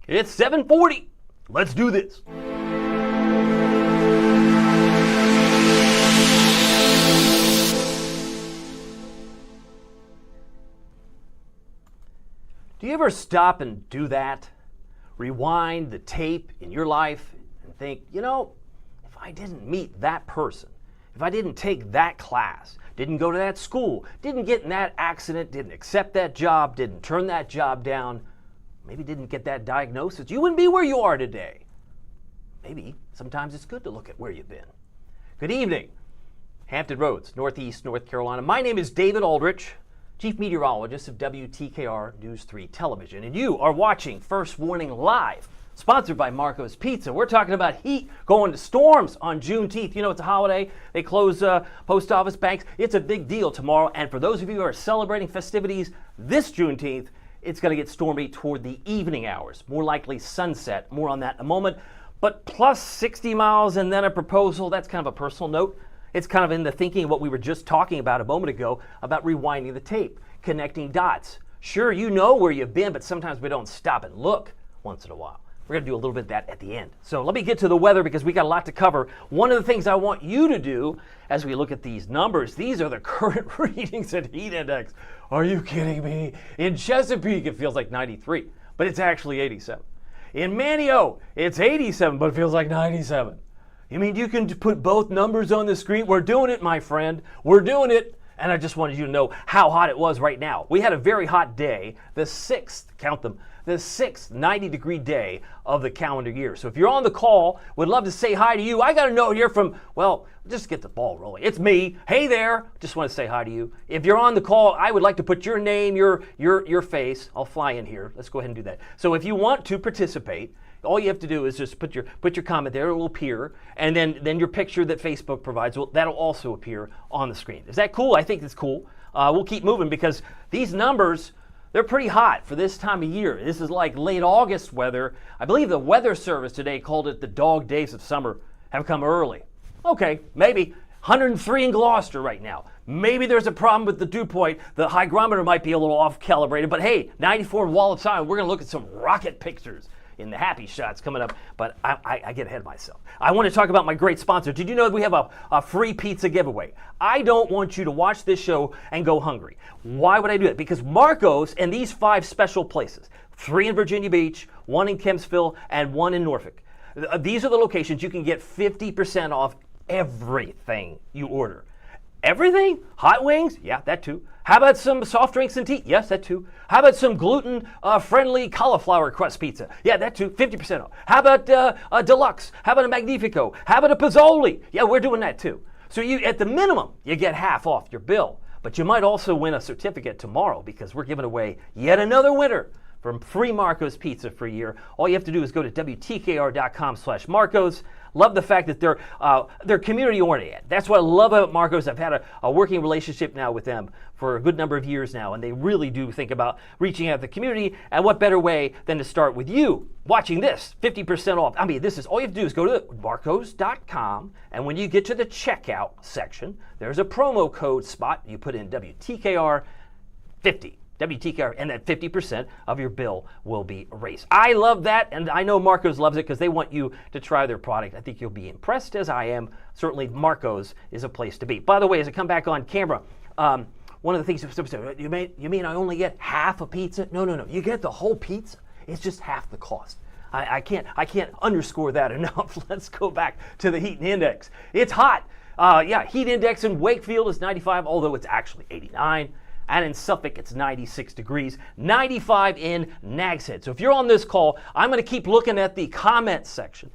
It's 7:40. Let's do this. Do you ever stop and do that? Rewind the tape in your life and think, you know, if I didn't meet that person, if I didn't take that class, didn't go to that school, didn't get in that accident, didn't accept that job, didn't turn that job down, maybe didn't get that diagnosis, you wouldn't be where you are today. Maybe sometimes it's good to look at where you've been. Good evening, Hampton Roads, Northeast North Carolina. My name is David Aldrich, Chief Meteorologist of WTKR News 3 Television, and you are watching First Warning Live, sponsored by Marco's Pizza. We're talking about heat going to storms on Juneteenth. You know, it's a holiday. They close post office, banks. It's a big deal tomorrow, and for those of you who are celebrating festivities this Juneteenth, it's going to get stormy toward the evening hours, more likely sunset. More on that in a moment. But plus 60 miles and then a proposal, that's kind of a personal note. It's kind of in the thinking of what we were just talking about a moment ago about rewinding the tape, connecting dots. Sure, you know where you've been, but sometimes we don't stop and look once in a while. We're going to do a little bit of that at the end. So let me get to the weather because we got a lot to cover. One of the things I want you to do as we look at these numbers, these are the current readings at heat index. Are you kidding me? In Chesapeake, it feels like 93, but it's actually 87. In Manio, it's 87, but it feels like 97. You mean you can put both numbers on the screen? We're doing it, my friend. We're doing it. And I just wanted you to know how hot it was right now. We had a very hot day, the 6th, count them, the 6th 90-degree day of the calendar year. So if you're on the call, would love to say hi to you. I got a note here from, well, just get the ball rolling. It's me. Hey there. Just want to say hi to you. If you're on the call, I would like to put your name, your face. I'll fly in here. Let's go ahead and do that. So if you want to participate, all you have to do is just put your comment there. It will appear, and then your picture that Facebook provides that'll also appear on the screen. Is that cool? I think it's cool. We'll keep moving because these numbers, they're pretty hot for this time of year. This is like late August weather. I believe the Weather Service today called it the dog days of summer have come early. Okay, maybe 103 in Gloucester right now. Maybe there's a problem with the dew point. The hygrometer might be a little off calibrated, but hey, 94 in Wallace Island. We're going to look at some rocket pictures in the happy shots coming up, but I get ahead of myself. I want to talk about my great sponsor. Did you know that we have a free pizza giveaway? I don't want you to watch this show and go hungry. Why would I do that? Because Marco's and these 5 special places, 3 in Virginia Beach, 1 in Kempsville, and 1 in Norfolk. These are the locations you can get 50% off everything you order. Everything? Hot wings? Yeah, that too. How about some soft drinks and tea? Yes, that too. How about some gluten-friendly cauliflower crust pizza? Yeah, that too, 50% off. How about a deluxe? How about a Magnifico? How about a Pozzoli? Yeah, we're doing that too. So you, at the minimum, you get half off your bill. But you might also win a certificate tomorrow because we're giving away yet another winner from free Marco's Pizza for a year. All you have to do is go to WTKR.com/Marco's. Love the fact that they're community-oriented. That's what I love about Marco's. I've had a working relationship now with them for a good number of years now, and they really do think about reaching out to the community, and what better way than to start with you watching this, 50% off. I mean, this is all you have to do is go to marcos.com, and when you get to the checkout section, there's a promo code spot. You put in WTKR 50. WTKR, and that 50% of your bill will be erased. I love that, and I know Marco's loves it because they want you to try their product. I think you'll be impressed as I am. Certainly, Marco's is a place to be. By the way, as I come back on camera, one of the things you mean I only get half a pizza? No. You get the whole pizza. It's just half the cost. I can't underscore that enough. Let's go back to the heat index. It's hot. Heat index in Wakefield is 95, although it's actually 89. And in Suffolk, it's 96 degrees, 95 in Nags Head. So if you're on this call, I'm going to keep looking at the comment section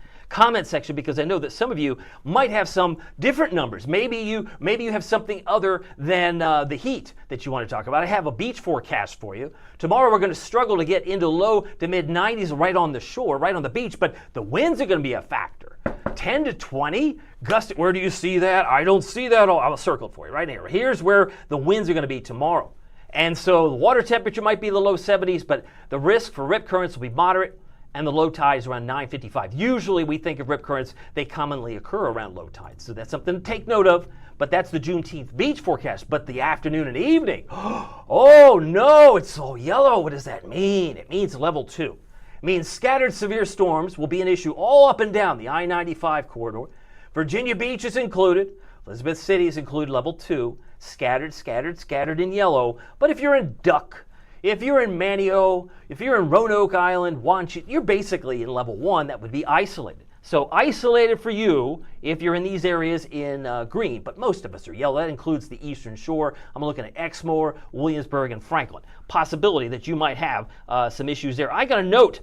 because I know that some of you might have some different numbers. Maybe you have something other than the heat that you want to talk about. I have a beach forecast for you. Tomorrow we're going to struggle to get into low to mid 90s right on the shore, right on the beach, but the winds are going to be a factor. 10 to 20 gusty. Where do you see that? I don't see that. I'll circle it for you right here. Here's where the winds are going to be tomorrow. And so the water temperature might be in the low 70s, but the risk for rip currents will be moderate, and the low tide is around 9:55. Usually we think of rip currents, they commonly occur around low tides. So that's something to take note of, but that's the Juneteenth beach forecast. But the afternoon and evening, oh no, it's all yellow. What does that mean? It means level 2. means scattered severe storms will be an issue all up and down the I-95 corridor. Virginia Beach is included. Elizabeth City is included, level 2. Scattered in yellow. But if you're in Duck, if you're in Manio, if you're in Roanoke Island, Wanchee, you're basically in level 1. That would be isolated. So isolated for you if you're in these areas in green, but most of us are yellow. That includes the Eastern Shore. I'm looking at Exmoor, Williamsburg, and Franklin. Possibility that you might have some issues there. I got a note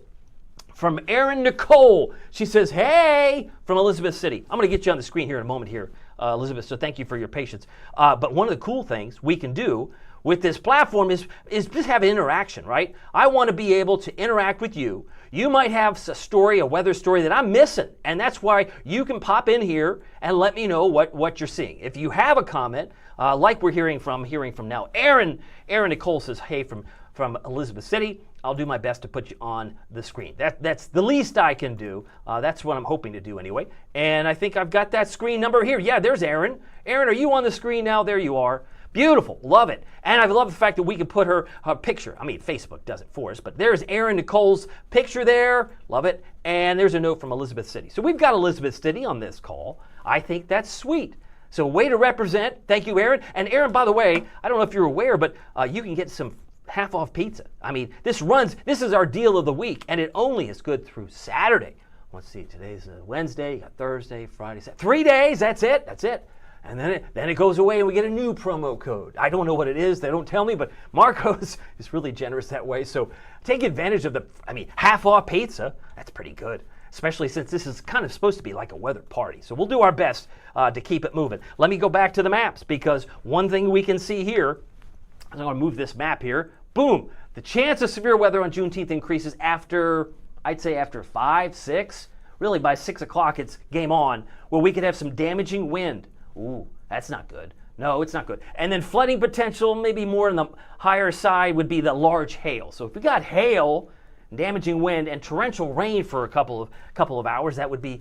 from Erin Nicole. She says, hey, from Elizabeth City. I'm going to get you on the screen here in a moment here, Elizabeth, so thank you for your patience. But one of the cool things we can do with this platform is just have an interaction, right? I want to be able to interact with you. You might have a story, a weather story that I'm missing, and that's why you can pop in here and let me know what you're seeing. If you have a comment, like we're hearing from now, Erin Nicole says, hey, from Elizabeth City, I'll do my best to put you on the screen. That's the least I can do. That's what I'm hoping to do anyway. And I think I've got that screen number here. Yeah, there's Erin. Erin, are you on the screen now? There you are. Beautiful. Love it. And I love the fact that we can put her picture. I mean, Facebook does it for us, but there's Erin Nicole's picture there. Love it. And there's a note from Elizabeth City. So we've got Elizabeth City on this call. I think that's sweet. So way to represent. Thank you, Erin. And Erin, by the way, I don't know if you're aware, but you can get some half-off pizza. I mean, this is our deal of the week, and it only is good through Saturday. Let's see, today's Wednesday, you got Thursday, Friday, Saturday. 3 days, that's it. And then it goes away and we get a new promo code. I don't know what it is. They don't tell me, but Marcos is really generous that way. So take advantage of half off pizza. That's pretty good, especially since this is kind of supposed to be like a weather party. So we'll do our best to keep it moving. Let me go back to the maps, because one thing we can see here, I'm going to move this map here. Boom. The chance of severe weather on Juneteenth increases I'd say after 5, 6, really by 6 o'clock it's game on, where we could have some damaging wind. Ooh, that's not good. No, it's not good. And then flooding potential, maybe more on the higher side, would be the large hail. So if we got hail, damaging wind, and torrential rain for a couple of hours, that would be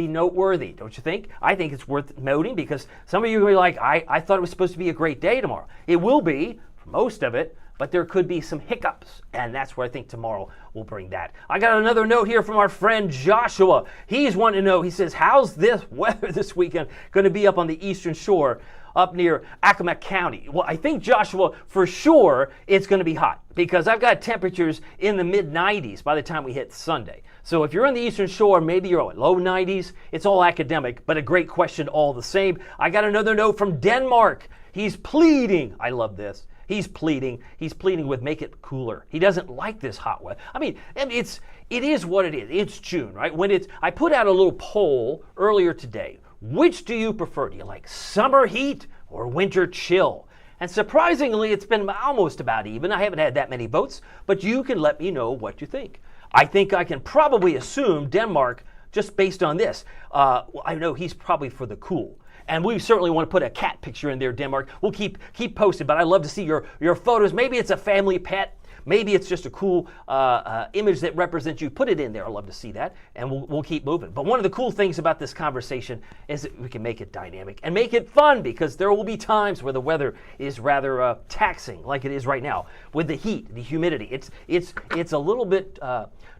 noteworthy, don't you think? I think it's worth noting, because some of you will be like, I thought it was supposed to be a great day tomorrow. It will be for most of it, but there could be some hiccups, and that's where I think tomorrow will bring that. I got another note here from our friend Joshua. He's wanting to know, he says, how's this weather this weekend going to be up on the Eastern Shore, up near Accomack County? Well, I think, Joshua, for sure it's going to be hot, because I've got temperatures in the mid-90s by the time we hit Sunday. So if you're on the Eastern Shore, maybe you're low 90s. It's all academic, but a great question all the same. I got another note from Denmark. He's pleading. I love this. He's pleading with make it cooler. He doesn't like this hot weather. I mean, it is what it is. It's June, right? I put out a little poll earlier today. Which do you prefer? Do you like summer heat or winter chill? And surprisingly, it's been almost about even. I haven't had that many votes, but you can let me know what you think. I think I can probably assume Denmark, just based on this. I know he's probably for the cool. And we certainly want to put a cat picture in there, Denmark. We'll keep posted, but I'd love to see your photos. Maybe it's a family pet. Maybe it's just a cool image that represents you. Put it in there. I'd love to see that, and we'll keep moving. But one of the cool things about this conversation is that we can make it dynamic and make it fun, because there will be times where the weather is rather taxing, like it is right now, with the heat, the humidity. It's a little bit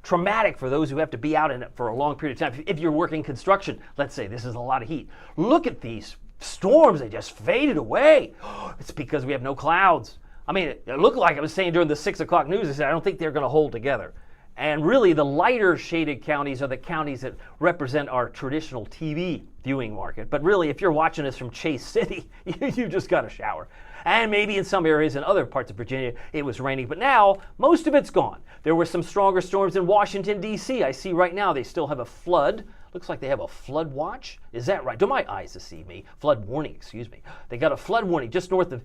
traumatic for those who have to be out in it for a long period of time. If you're working construction, let's say this is a lot of heat. Look at these storms. They just faded away. It's because we have no clouds. I mean, it looked like I was saying during the 6 o'clock news, I said, I don't think they're going to hold together. And really, the lighter shaded counties are the counties that represent our traditional TV viewing market. But really, if you're watching us from Chase City, you just got a shower. And maybe in some areas in other parts of Virginia, it was raining. But now, most of it's gone. There were some stronger storms in Washington, D.C. I see right now they still have a flood. Looks like they have a flood watch. Is that right? Do my eyes deceive me? Flood warning, excuse me. They got a flood warning just north of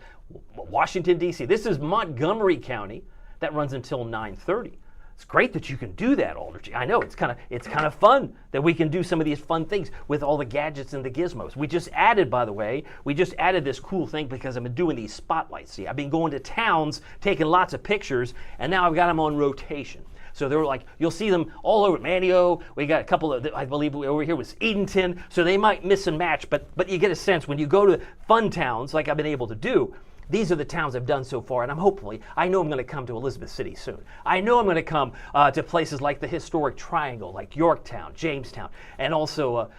Washington, D.C. This is Montgomery County. That runs until 9:30. It's great that you can do that, Aldrich. I know it's kind of fun that we can do some of these fun things with all the gadgets and the gizmos. We just added, by the way, this cool thing because I've been doing these spotlights. See, I've been going to towns, taking lots of pictures, and now I've got them on rotation. So they're like, you'll see them all over Manio. We got a couple of, I believe over here was Edenton. So they might miss and match, but you get a sense when you go to fun towns like I've been able to do, These are the towns I've done so far, and I know I'm going to come to Elizabeth City soon. I know I'm going to come to places like the historic Triangle, like Yorktown, Jamestown, and also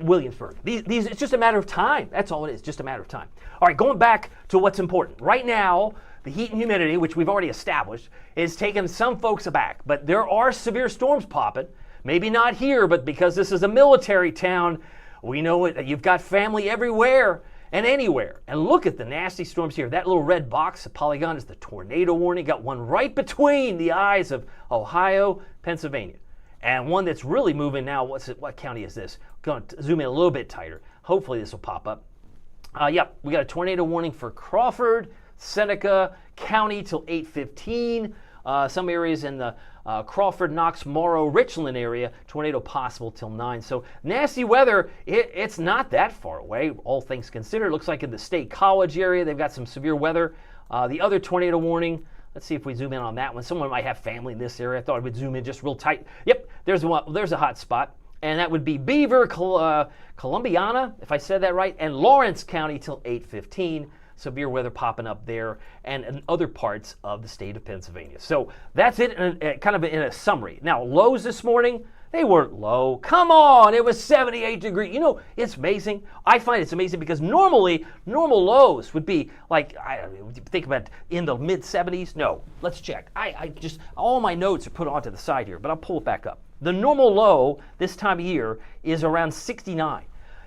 Williamsburg. It's just a matter of time. That's all it is, just a matter of time. All right, going back to what's important. Right now, the heat and humidity, which we've already established, is taking some folks aback, but there are severe storms popping. Maybe not here, but because this is a military town, we know it. You've got family everywhere and anywhere. And look at the nasty storms here. That little red box, the polygon, is the tornado warning. Got one right between the eyes of Ohio, Pennsylvania. And one that's really moving now. What county is this? Going to zoom in a little bit tighter. Hopefully this will pop up. Yep, we got a tornado warning for Crawford, Seneca County till 8:15. Some areas in the Crawford, Knox, Morrow, Richland area, tornado possible till 9. So nasty weather, it's not that far away, all things considered. It looks like in the State College area, they've got some severe weather. The other tornado warning, let's see if we zoom in on that one. Someone might have family in this area. I thought I would zoom in just real tight. Yep, there's a hot spot. And that would be Beaver, Columbiana, if I said that right, and Lawrence County till 8:15. Severe weather popping up there and in other parts of the state of Pennsylvania. So that's it, kind of in a summary. Now, lows this morning, they weren't low. Come on, it was 78 degrees. You know, it's amazing. I find it's amazing because normally, normal lows would be like, I don't know, think about in the mid-70s. No, let's check. I just, all my notes are put onto the side here, but I'll pull it back up. The normal low this time of year is around 69.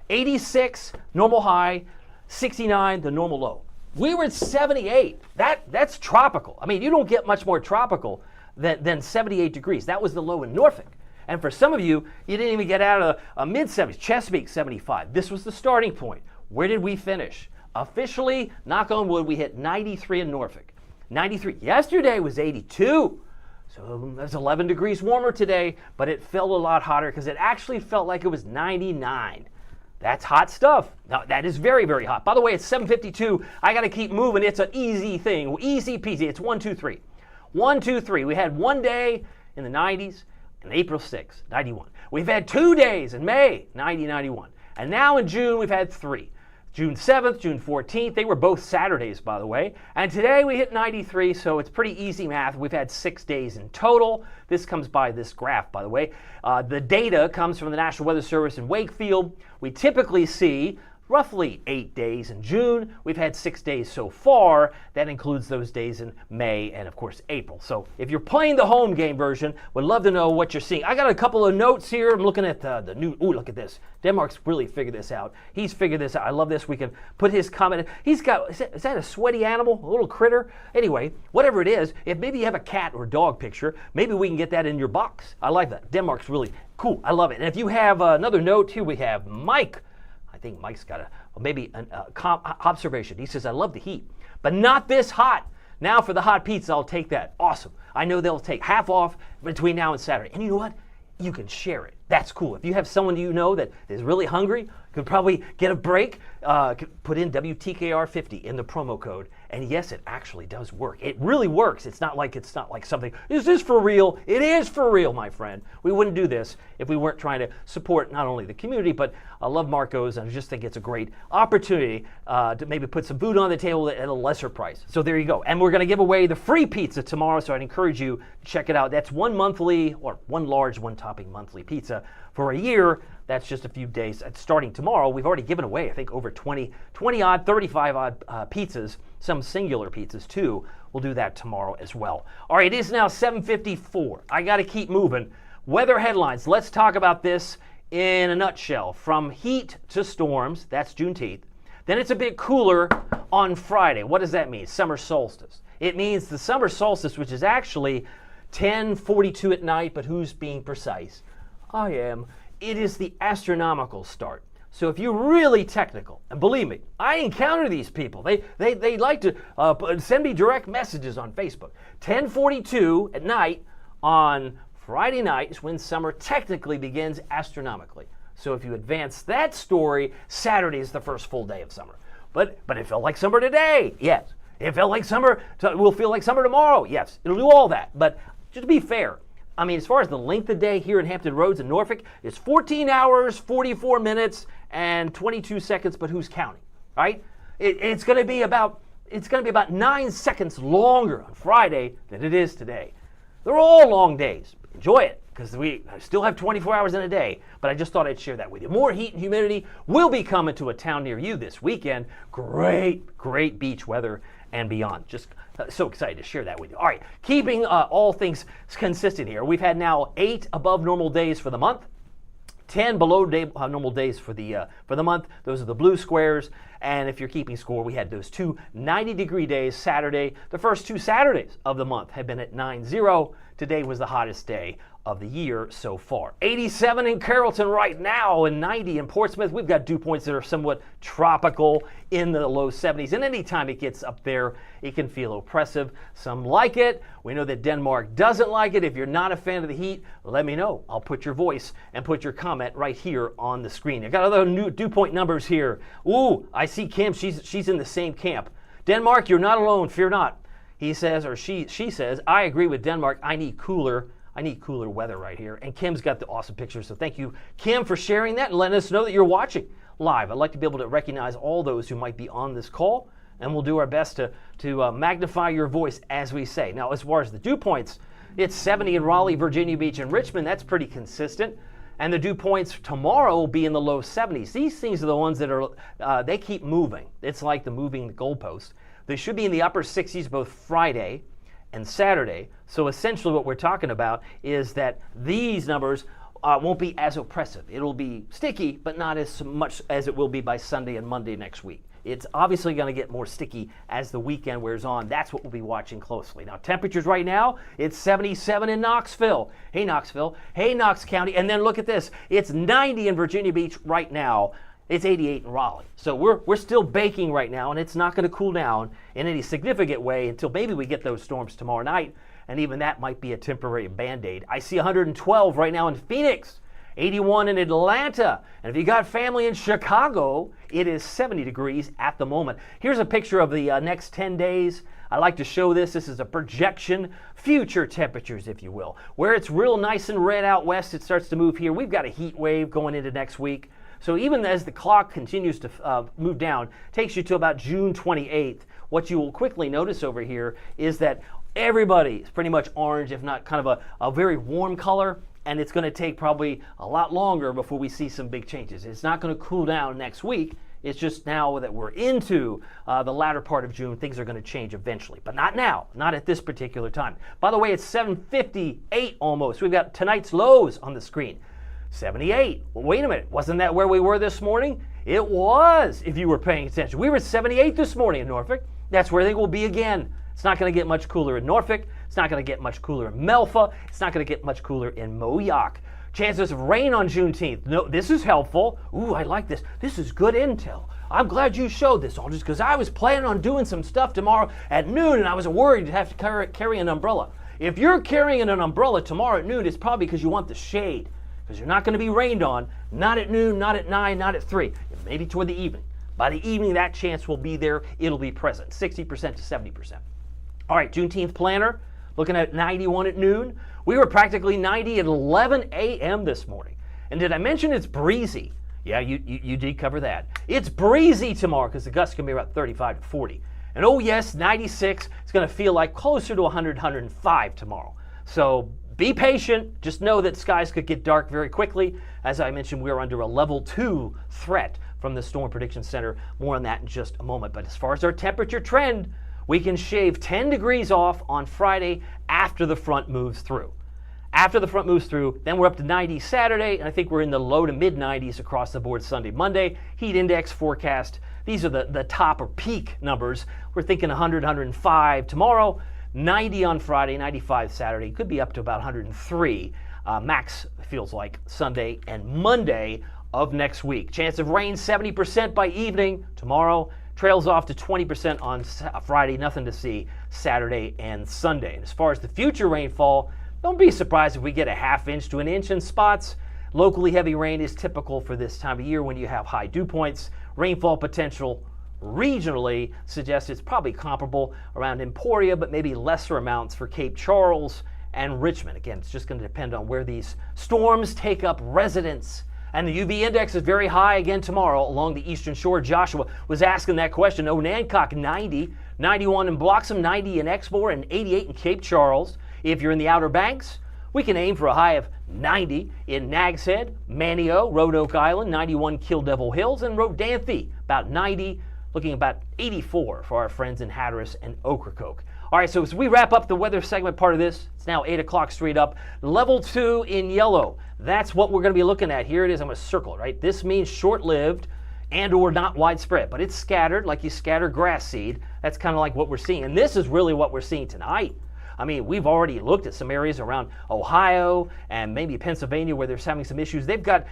86, normal high. 69, the normal low. We were at 78. That's tropical. I mean, you don't get much more tropical than 78 degrees. That was the low in Norfolk. And for some of you, you didn't even get out of the mid-70s. Chesapeake, 75. This was the starting point. Where did we finish? Officially, knock on wood, we hit 93 in Norfolk. 93. Yesterday was 82. So that's 11 degrees warmer today, but it felt a lot hotter because it actually felt like it was 99. That's hot stuff. Now, that is very, very hot. By the way, it's 7:52. I got to keep moving. It's an easy thing. Easy peasy. It's 1, 2, 3. 1, 2, 3. We had one day in the 90s, and April 6th, 91. We've had 2 days in May, 90, 91. And now in June, we've had 3. June 7th, June 14th. They were both Saturdays, by the way. And today we hit 93, so it's pretty easy math. We've had 6 days in total. This comes by this graph, by the way. The data comes from the National Weather Service in Wakefield. We typically see roughly 8 days in June. We've had 6 days so far. That includes those days in May and, of course, April. So if you're playing the home game version, would love to know what you're seeing. I got a couple of notes here. I'm looking at the new, ooh, look at this. Denmark's really figured this out. He's figured this out. I love this. We can put his comment. He's got, is that a sweaty animal, a little critter? Anyway, whatever it is, if maybe you have a cat or dog picture, maybe we can get that in your box. I like that. Denmark's really cool. I love it. And if you have another note here, we have Mike. I think Mike's got maybe an observation. He says, I love the heat, but not this hot. Now for the hot pizza, I'll take that. Awesome. I know they'll take half off between now and Saturday. And you know what? You can share it. That's cool. If you have someone you know that is really hungry, could probably get a break, put in WTKR 50 in the promo code. And yes, it actually does work. It really works. It's not like something, is this for real? It is for real, my friend. We wouldn't do this if we weren't trying to support not only the community, but I love Marco's, and I just think it's a great opportunity to maybe put some food on the table at a lesser price. So there you go. And we're going to give away the free pizza tomorrow, so I'd encourage you to check it out. That's one monthly, or one large, one topping monthly pizza for a year. That's just a few days. Starting tomorrow, we've already given away, I think, over 20 odd, 35 odd pizzas, some singular pizzas too. We'll do that tomorrow as well. All right, it is now 7:54. I got to keep moving. Weather headlines. Let's talk about this in a nutshell. From heat to storms, that's Juneteenth. Then it's a bit cooler on Friday. What does that mean? Summer solstice. It means the summer solstice, which is actually 10:42 at night, but who's being precise? I am. It is the astronomical start. So if you're really technical, and believe me, I encounter these people. They like to send me direct messages on Facebook. 10:42 at night on Friday night is when summer technically begins astronomically. So if you advance that story, Saturday is the first full day of summer. But it felt like summer today. Yes. It felt like summer. Will feel like summer tomorrow. Yes. It'll do all that. But just to be fair, I mean, as far as the length of day here in Hampton Roads in Norfolk, it's 14 hours, 44 minutes, and 22 seconds, but who's counting, right? It's going to be about it's going to be about 9 seconds longer on Friday than it is today. They're all long days. Enjoy it, because we still have 24 hours in a day, but I just thought I'd share that with you. More heat and humidity will be coming to a town near you this weekend. Great beach weather and beyond. Just so excited to share that with you. All right, keeping all things consistent here. We've had now 8 above normal days for the month, 10 below normal days for the month. Those are the blue squares. And if you're keeping score, we had those 2 90-degree days Saturday. The first 2 Saturdays of the month have been at 90. Today was the hottest day of the year so far. 87 in Carrollton right now and 90 in Portsmouth. We've got dew points that are somewhat tropical in the low 70s. And anytime it gets up there, it can feel oppressive. Some like it. We know that Denmark doesn't like it. If you're not a fan of the heat, let me know. I'll put your voice and put your comment right here on the screen. I got other new dew point numbers here. Ooh, I see Kim. She's in the same camp. Denmark, you're not alone. Fear not. He says, or she says, I agree with Denmark. I need cooler weather right here. And Kim's got the awesome pictures. So thank you, Kim, for sharing that and letting us know that you're watching live. I'd like to be able to recognize all those who might be on this call, and we'll do our best to magnify your voice as we say. Now, as far as the dew points, it's 70 in Raleigh, Virginia Beach, and Richmond. That's pretty consistent. And the dew points tomorrow will be in the low 70s. These things are the ones that are, they keep moving. It's like the moving goalpost. They should be in the upper 60s both Friday and Saturday. So essentially what we're talking about is that these numbers won't be as oppressive. It'll be sticky, but not as much as it will be by Sunday and Monday next week. It's obviously going to get more sticky as the weekend wears on. That's what we'll be watching closely. Now, temperatures right now, it's 77 in Knoxville. Hey, Knoxville. Hey, Knox County. And then look at this. It's 90 in Virginia Beach right now. It's 88 in Raleigh. So we're still baking right now, and it's not going to cool down in any significant way until maybe we get those storms tomorrow night, and even that might be a temporary Band-Aid. I see 112 right now in Phoenix, 81 in Atlanta, and if you got family in Chicago, it is 70 degrees at the moment. Here's a picture of the next 10 days. I like to show this. This is a projection, future temperatures, if you will. Where it's real nice and red out west, it starts to move here. We've got a heat wave going into next week. So even as the clock continues to move down, takes you to about June 28th, what you will quickly notice over here is that everybody is pretty much orange, if not kind of a very warm color, and it's going to take probably a lot longer before we see some big changes. It's not going to cool down next week. It's just now that we're into the latter part of June, things are going to change eventually, but not now, not at this particular time. By the way, it's 7:58 almost. We've got tonight's lows on the screen. 78. Well, wait a minute. Wasn't that where we were this morning? It was, if you were paying attention. We were at 78 this morning in Norfolk. That's where I think we'll be again. It's not going to get much cooler in Norfolk. It's not going to get much cooler in Melfa. It's not going to get much cooler in Moyock. Chances of rain on Juneteenth. No, this is helpful. Ooh, I like this. This is good intel. I'm glad you showed this, Aldrich, because I was planning on doing some stuff tomorrow at noon, and I was worried to have to carry an umbrella. If you're carrying an umbrella tomorrow at noon, it's probably because you want the shade. Because you're not going to be rained on, not at noon, not at 9, not at 3, maybe toward the evening. By the evening, that chance will be there. It'll be present, 60% to 70%. All right, Juneteenth planner, looking at 91 at noon. We were practically 90 at 11 a.m. this morning. And did I mention it's breezy? Yeah, you did cover that. It's breezy tomorrow because the gusts can be about 35 to 40. And oh yes, 96, it's going to feel like closer to 100, 105 tomorrow. So be patient. Just know that skies could get dark very quickly. As I mentioned, we're under a level 2 threat from the Storm Prediction Center. More on that in just a moment. But as far as our temperature trend, we can shave 10 degrees off on Friday after the front moves through. After the front moves through, then we're up to 90 Saturday, and I think we're in the low to mid 90s across the board Sunday, Monday. Heat index forecast. These are the top or peak numbers. We're thinking 100, 105 tomorrow. 90 on Friday, 95 Saturday, could be up to about 103. Max feels like Sunday and Monday of next week. Chance of rain 70% by evening tomorrow. Trails off to 20% on Friday, nothing to see Saturday and Sunday. And as far as the future rainfall, don't be surprised if we get a ½ inch to an inch in spots. Locally heavy rain is typical for this time of year when you have high dew points. Rainfall potential regionally suggests it's probably comparable around Emporia, but maybe lesser amounts for Cape Charles and Richmond. Again, it's just going to depend on where these storms take up residence. And the UV index is very high again tomorrow along the eastern shore. Joshua was asking that question. Oh, Nancock 90, 91 in Bloxham, 90 in Exmoor, and 88 in Cape Charles. If you're in the Outer Banks, we can aim for a high of 90 in Nags Head, Manio, Roanoke Island, 91 Kill Devil Hills, and Rodanthe, about 90, looking about 84 for our friends in Hatteras and Ocracoke. All right, so as we wrap up the weather segment part of this, it's now 8 o'clock straight up. Level 2 in yellow. That's what we're going to be looking at. Here it is. I'm going to circle it, right? This means short-lived and or not widespread, but it's scattered like you scatter grass seed. That's kind of like what we're seeing. And this is really what we're seeing tonight. I mean, we've already looked at some areas around Ohio and maybe Pennsylvania where they're having some issues. They've got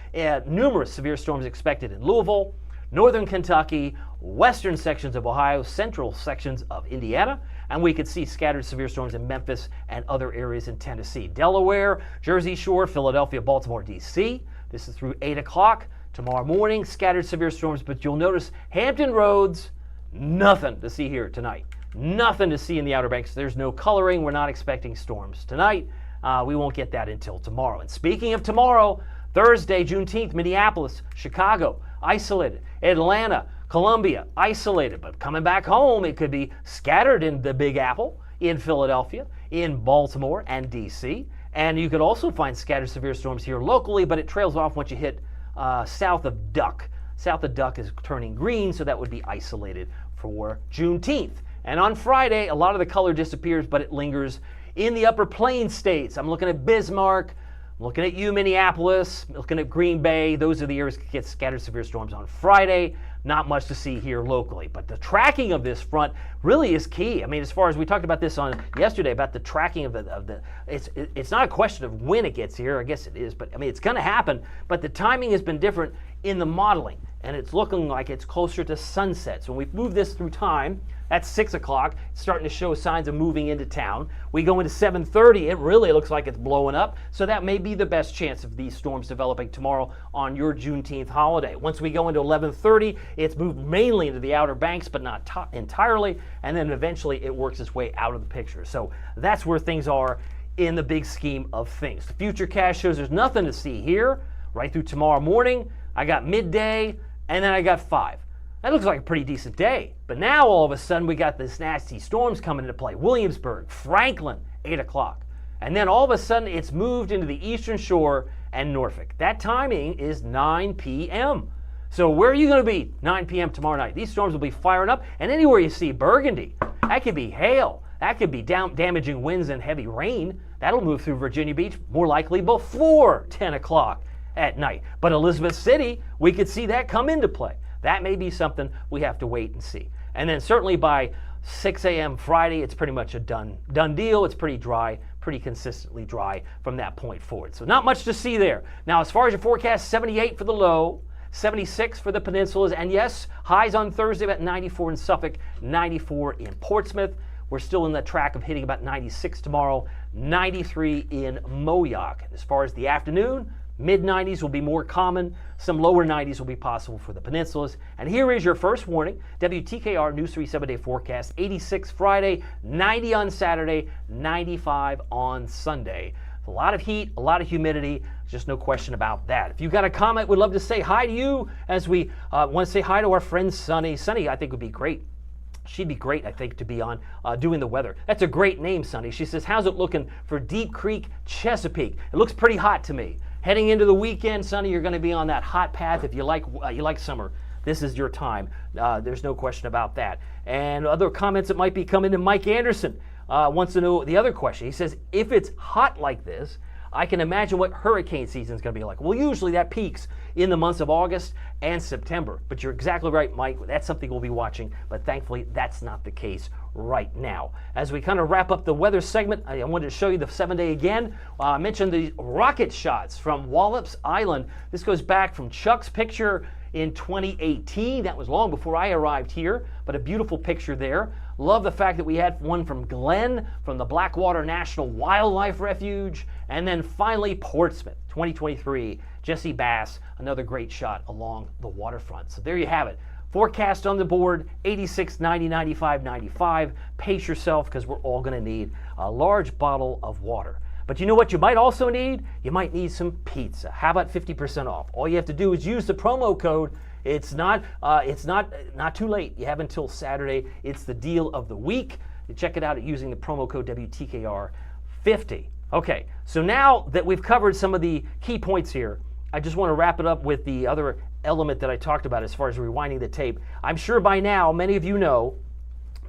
numerous severe storms expected in Louisville, northern Kentucky, western sections of Ohio, central sections of Indiana, and we could see scattered severe storms in Memphis and other areas in Tennessee, Delaware, Jersey Shore, Philadelphia, Baltimore, D.C. This is through 8 o'clock. Tomorrow morning, scattered severe storms, but you'll notice Hampton Roads, nothing to see here tonight. Nothing to see in the Outer Banks. There's no coloring. We're not expecting storms tonight. We won't get that until tomorrow. And speaking of tomorrow, Thursday, Juneteenth, Minneapolis, Chicago, isolated. Atlanta, Columbia, isolated. But coming back home, it could be scattered in the Big Apple, in Philadelphia, in Baltimore, and D.C. And you could also find scattered severe storms here locally, but it trails off once you hit south of Duck. South of Duck is turning green, so that would be isolated for Juneteenth. And on Friday, a lot of the color disappears, but it lingers in the Upper Plains states. I'm looking at Bismarck, I'm looking at Minneapolis, looking at Green Bay. Those are the areas that get scattered severe storms on Friday. Not much to see here locally. But the tracking of this front really is key. I mean, as far as we talked about this on yesterday, about the tracking of the it's not a question of when it gets here. I guess it is, but I mean, it's going to happen. But the timing has been different in the modeling, and it's looking like it's closer to sunset. So when we move this through time, that's 6 o'clock. It's starting to show signs of moving into town. We go into 7:30. It really looks like it's blowing up. So that may be the best chance of these storms developing tomorrow on your Juneteenth holiday. Once we go into 11:30, it's moved mainly into the Outer Banks, but not entirely. And then eventually it works its way out of the picture. So that's where things are in the big scheme of things. The futurecast shows there's nothing to see here right through tomorrow morning. I got midday, and then I got 5. That looks like a pretty decent day. But now all of a sudden we got this nasty storms coming into play. Williamsburg, Franklin, 8 o'clock. And then all of a sudden it's moved into the Eastern Shore and Norfolk. That timing is 9 p.m. So where are you going to be 9 p.m. tomorrow night? These storms will be firing up. And anywhere you see Burgundy, that could be hail. That could be damaging winds and heavy rain. That'll move through Virginia Beach more likely before 10 o'clock at night. But Elizabeth City, we could see that come into play. That may be something we have to wait and see. And then certainly by 6 a.m. Friday, it's pretty much a done deal. It's pretty dry, pretty consistently dry from that point forward. So not much to see there. Now, as far as your forecast, 78 for the low, 76 for the peninsulas, and yes, highs on Thursday about 94 in Suffolk, 94 in Portsmouth. We're still in the track of hitting about 96 tomorrow, 93 in Moyock. As far as the afternoon, mid-90s will be more common. Some lower 90s will be possible for the peninsulas. And here is your first warning. WTKR News 3 7-day forecast. 86 Friday, 90 on Saturday, 95 on Sunday. A lot of heat, a lot of humidity. Just no question about that. If you've got a comment, we'd love to say hi to you as we want to say hi to our friend Sunny. Sunny, I think, would be great. She'd be great, I think, to be on doing the weather. That's a great name, Sunny. She says, how's it looking for Deep Creek, Chesapeake? It looks pretty hot to me. Heading into the weekend, Sunny, you're going to be on that hot path. If you like summer, this is your time. There's no question about that. And other comments that might be coming to Mike Anderson wants to know the other question. He says, if it's hot like this, I can imagine what hurricane season is going to be like. Well, usually that peaks in the months of August and September. But you're exactly right, Mike. That's something we'll be watching. But thankfully, that's not the case right now. As we kind of wrap up the weather segment, I wanted to show you the 7-day again. I mentioned the rocket shots from Wallops Island. This goes back from Chuck's picture in 2018. That was long before I arrived here, but a beautiful picture there. Love the fact that we had one from Glenn from the Blackwater National Wildlife Refuge, and then finally Portsmouth 2023. Jesse Bass, another great shot along the waterfront. So there you have it. Forecast on the board, 86, 90, 95, 95. Pace yourself because we're all going to need a large bottle of water. But you know what you might also need? You might need some pizza. How about 50% off? All you have to do is use the promo code It's not too late. You have until Saturday. It's the deal of the week. You check it out using the promo code WTKR50. Okay, so now that we've covered some of the key points here, I just want to wrap it up with the other element that I talked about as far as rewinding the tape. I'm sure by now many of you know,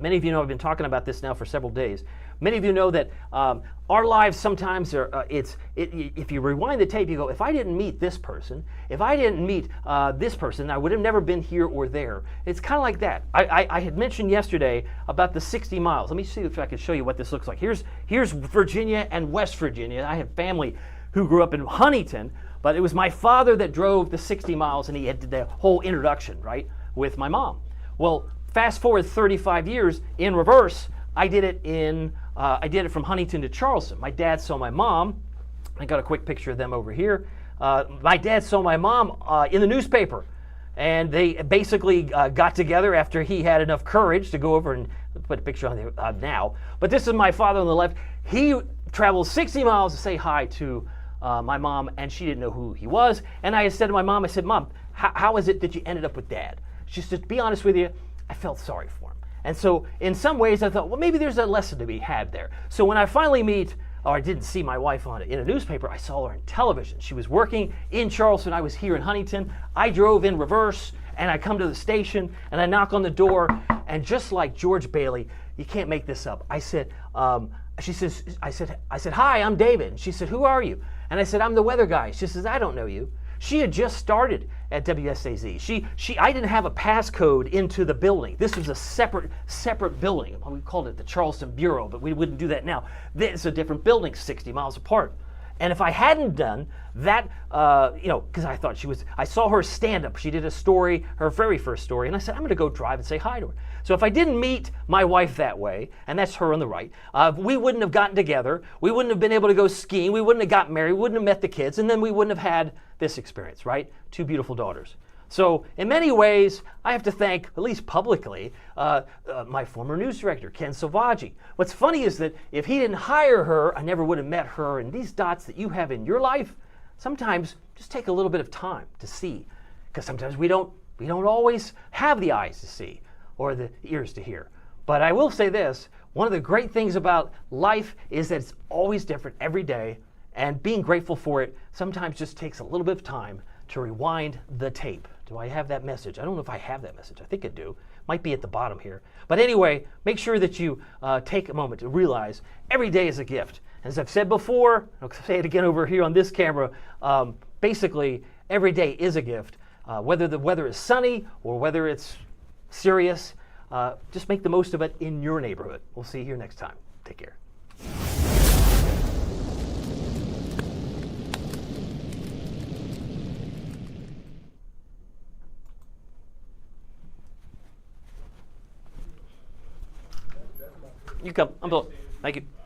I've been talking about this now for several days. Many of you know that our lives sometimes are, if you rewind the tape, you go, if I didn't meet this person, if I didn't meet this person, I would have never been here or there. It's kind of like that. I had mentioned yesterday about the 60 miles. Let me see if I can show you what this looks like. Here's Virginia and West Virginia. I have family who grew up in Huntington, but it was my father that drove the 60 miles, and he had the whole introduction, right, with my mom. Well, fast forward 35 years in reverse, I did it from Huntington to Charleston. My dad saw my mom. I got a quick picture of them over here. My dad saw my mom in the newspaper, and they basically got together after he had enough courage to go over and put a picture on there now. But this is my father on the left. He traveled 60 miles to say hi to my mom, and she didn't know who he was. And I said to my mom, I said, Mom, how is it that you ended up with Dad? She said, to be honest with you, I felt sorry for him. And so in some ways I thought, well, maybe there's a lesson to be had there. So when I finally I didn't see my wife in a newspaper, I saw her on television. She was working in Charleston. I was here in Huntington. I drove in reverse, and I come to the station, and I knock on the door, and just like George Bailey, you can't make this up. I said, I said, hi, I'm David. And she said, who are you? And I said, I'm the weather guy. She says, I don't know you. She had just started at WSAZ. I didn't have a passcode into the building. This was a separate building. We called it the Charleston Bureau, but we wouldn't do that now. It's a different building, 60 miles apart. And if I hadn't done that, because I saw her stand up. She did a story, her very first story, and I said, I'm going to go drive and say hi to her. So if I didn't meet my wife that way, and that's her on the right, we wouldn't have gotten together. We wouldn't have been able to go skiing. We wouldn't have got married. We wouldn't have met the kids, and then we wouldn't have had this experience, right? 2 beautiful daughters. So in many ways, I have to thank, at least publicly, my former news director, Ken Salvaggi. What's funny is that if he didn't hire her, I never would have met her. And these dots that you have in your life, sometimes just take a little bit of time to see, because sometimes we don't always have the eyes to see or the ears to hear. But I will say this, one of the great things about life is that it's always different every day, and being grateful for it sometimes just takes a little bit of time to rewind the tape. Do I have that message? I don't know if I have that message. I think I do. Might be at the bottom here. But anyway, make sure that you take a moment to realize every day is a gift. As I've said before, I'll say it again over here on this camera, basically every day is a gift. Whether the weather is sunny or whether it's serious, just make the most of it in your neighborhood. We'll see you here next time. Take care. You come. I'm Bill. Thank you.